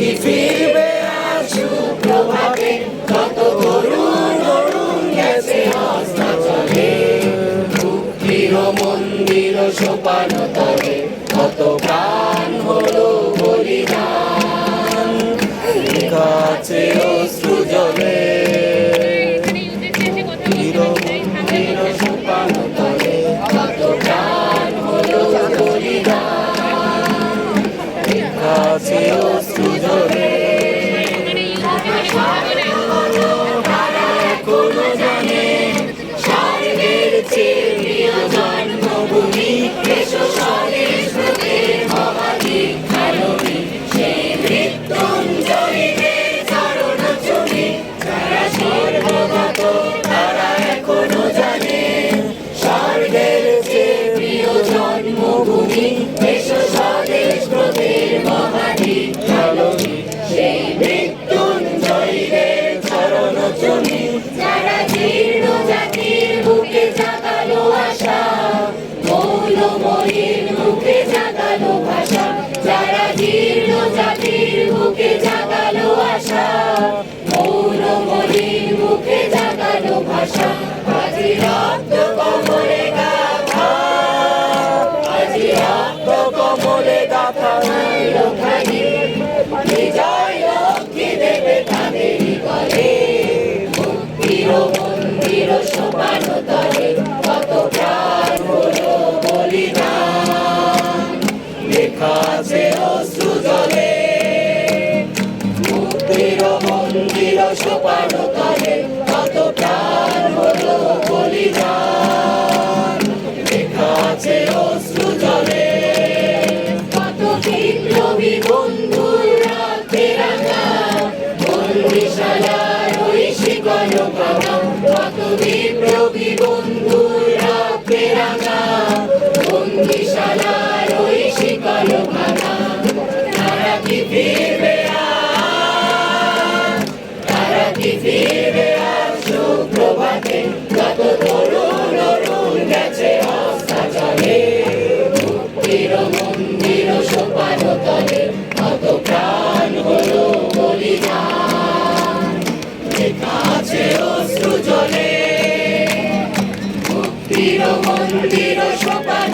কি ফিরবে আর সুপ্রভাতে, কত তরুণ অরুণ গেছে অস্তাচলে। মুক্তির মন্দির সোপান তলে কত প্রাণ হলো বলিদান, লেখা আছে অশ্রু জলে। মন্দির সোপান তলে কত প্রাণ হলো বলিদান, লেখা আছে অশ্রু জলে। এখনো জানে স্বর্গের চেয়ে প্রিয় জন্মভূমি, এসো স্বদেশ ব্রতের মহাদ্বীপ আলোমি। সেই মৃত্যুঞ্জয়ীদের চরণ চুমি, যারা স্বর্গগত তারা এখনো জানে স্বর্গের চেয়ে প্রিয় জন্মভূমি, এসো স্বদেশ ব্রতের মহাদ্বীপ আলোমি। সেই মৃত্যুঞ্জয়ীদের চরণ চুমি, যারা জীর্ণ জাতির বুকে জাগালো আশা, মৌলময়ীর মুখে জাগালো ভাষা। যারা জীর্ণ জাতির বুকে জাগালো আশা, মৌলময়ীর মুখে জাগালো ভাষা। আজি রক্ত কমলে গাথা, আজি রক্ত কমলে গাথা লোখানি, বিজয় লক্ষ্মী দেবে তাদেরই গলে। মুক্তির মন্দির সোপান তলে কত প্রাণ হলো বলিদান, লেখা আছে অশ্রু জলে। মুক্তির মন্দির সোপান তলে কত প্রাণ হলো বলিদান, লেখা আছে অশ্রু জলে। কত বিপ্লবী বন্ধুর রক্তে রাঙা বন্দিশালার ওই শিকল ভাঙা, কত বিপ্লবী বন্ধুর রক্তে রাঙা বন্দিশালার ওই শিকল ভাঙা। তারা কি ফিরবে আর, তারা কি ফিরবে আর সুপ্রভাতে, কত তরুণ অরুণ গেছে অস্তাচলে। মুক্তির মন্দির সোপান তলে কত প্রাণ হলো বলিদান, লেখা আছে অশ্রু জলে। মুক্তির মন্দির সোপান